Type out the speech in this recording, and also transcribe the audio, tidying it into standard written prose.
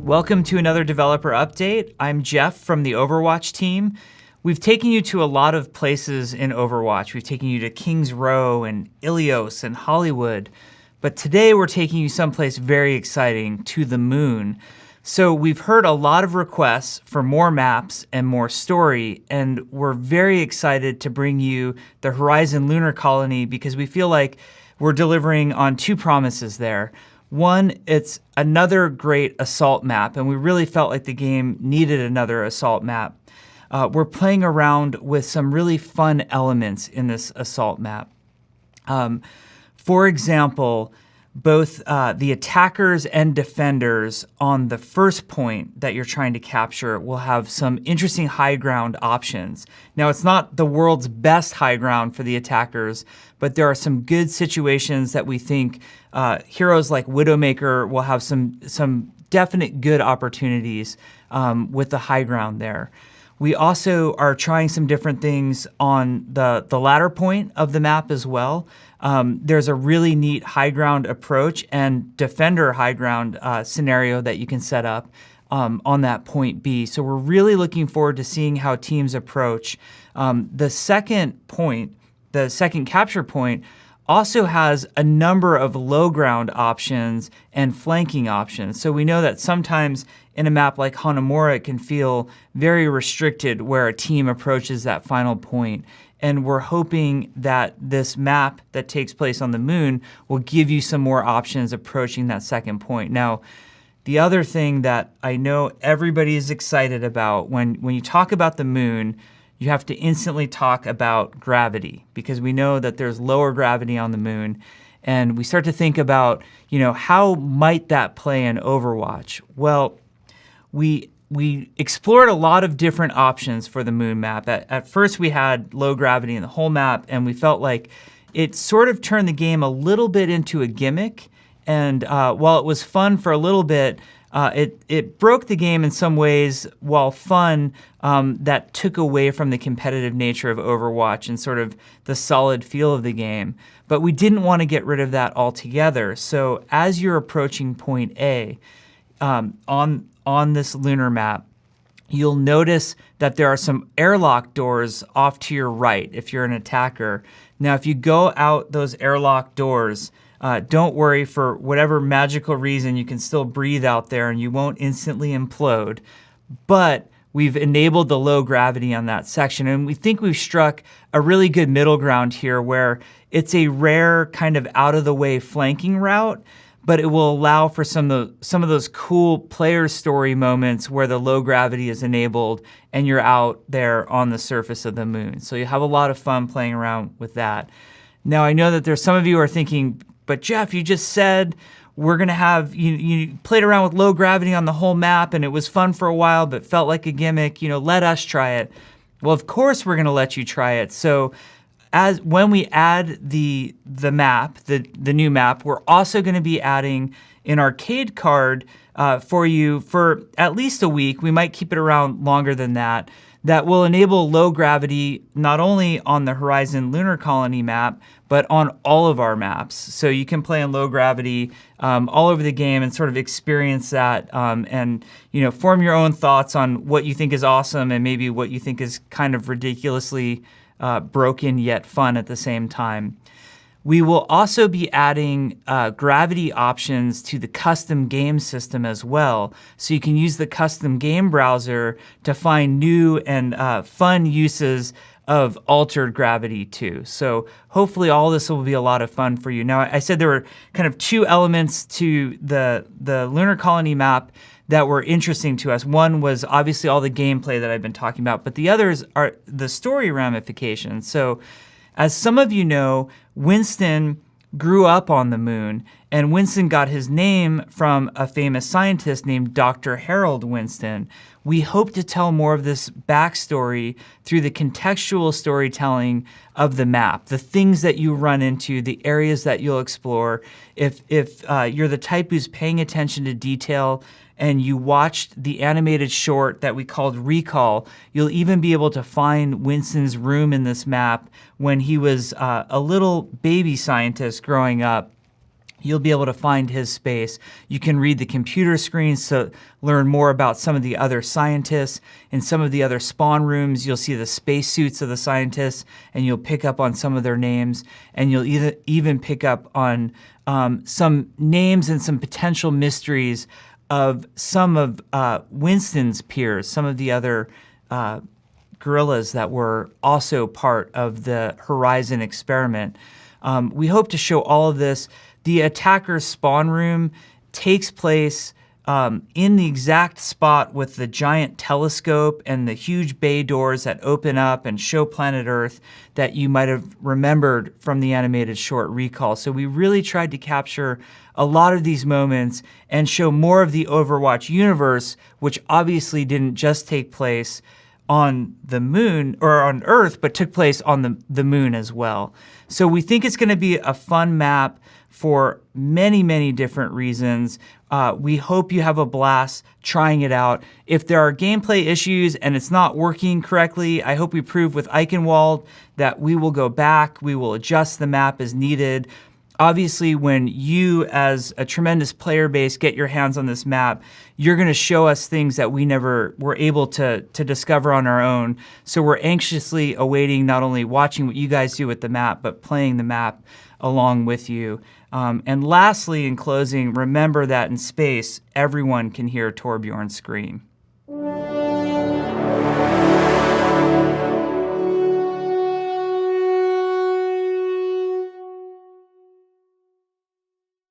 Welcome to another developer update. I'm Jeff from the Overwatch team. We've taken you to a lot of places in Overwatch. We've taken you to Kings Row and Ilios and Hollywood. But today we're taking you someplace very exciting, to the moon. So we've heard a lot of requests for more maps and more story, and we're very excited to bring you the Horizon Lunar Colony because we feel like we're delivering on two promises there. One, it's another great assault map, and we really felt like the game needed another assault map. We're playing around with some really fun elements in this assault map. For example, both the attackers and defenders on the first point that you're trying to capture will have some interesting high ground options. Now, it's not the world's best high ground for the attackers, but there are some good situations that we think heroes like Widowmaker will have some definite good opportunities with the high ground there. We also are trying some different things on the latter point of the map as well. There's a really neat high ground approach and defender high ground scenario that you can set up on that point B. So we're really looking forward to seeing how teams approach. The second point, the second capture point, also has a number of low ground options and flanking options. So we know that sometimes in a map like Hanamura, it can feel very restricted where a team approaches that final point. And we're hoping that this map that takes place on the moon will give you some more options approaching that second point. Now, the other thing that I know everybody is excited about when you talk about the moon, you have to instantly talk about gravity because we know that there's lower gravity on the moon. And we start to think about, how might that play in Overwatch? Well, we explored a lot of different options for the moon map. At first, we had low gravity in the whole map, and we felt like it sort of turned the game a little bit into a gimmick. And while it was fun for a little bit, it broke the game in some ways. While fun, that took away from the competitive nature of Overwatch and sort of the solid feel of the game. But we didn't want to get rid of that altogether. So as you're approaching point A, on this lunar map, you'll notice that there are some airlock doors off to your right if you're an attacker. Now, if you go out those airlock doors, don't worry, for whatever magical reason, you can still breathe out there and you won't instantly implode. But we've enabled the low gravity on that section, and we think we've struck a really good middle ground here where it's a rare kind of out-of-the-way flanking route, but it will allow for some of those cool player story moments where the low gravity is enabled and you're out there on the surface of the moon. So you have a lot of fun playing around with that. Now, I know that there's some of you who are thinking, but Jeff, you just said we're going to have, you played around with low gravity on the whole map and it was fun for a while, but felt like a gimmick. Let us try it. Well, of course we're going to let you try it. So when we add the map, the new map, we're also going to be adding an arcade card for you for at least a week. We might keep it around longer than that. That will enable low gravity not only on the Horizon Lunar Colony map, but on all of our maps. So you can play in low gravity all over the game and sort of experience that and form your own thoughts on what you think is awesome and maybe what you think is kind of ridiculously broken yet fun at the same time. We will also be adding gravity options to the custom game system as well. So you can use the custom game browser to find new and fun uses of altered gravity too. So hopefully all this will be a lot of fun for you. Now, I said there were kind of two elements to the Lunar Colony map that were interesting to us. One was obviously all the gameplay that I've been talking about, but the others are the story ramifications. So as some of you know, Winston grew up on the moon, and Winston got his name from a famous scientist named Dr. Harold Winston. We hope to tell more of this backstory through the contextual storytelling of the map, the things that you run into, the areas that you'll explore. If you're the type who's paying attention to detail and you watched the animated short that we called Recall, you'll even be able to find Winston's room in this map when he was a little baby scientist growing up. you'll be able to find his space. You can read the computer screens to learn more about some of the other scientists. In some of the other spawn rooms, you'll see the spacesuits of the scientists, and you'll pick up on some of their names, and you'll even pick up on some names and some potential mysteries of some of Winston's peers, some of the other gorillas that were also part of the Horizon experiment. We hope to show all of this. The attacker's spawn room takes place in the exact spot with the giant telescope and the huge bay doors that open up and show planet Earth that you might have remembered from the animated short Recall. So we really tried to capture a lot of these moments and show more of the Overwatch universe, which obviously didn't just take place on the moon or on Earth, but took place on the moon as well. So we think it's going to be a fun map for many, many different reasons. We hope you have a blast trying it out. If there are gameplay issues and it's not working correctly, I hope we prove with Eichenwald that we will go back, we will adjust the map as needed. Obviously, when you, as a tremendous player base, get your hands on this map, you're going to show us things that we never were able to discover on our own. So we're anxiously awaiting not only watching what you guys do with the map, but playing the map along with you. And lastly, in closing, remember that in space, everyone can hear Torbjorn scream.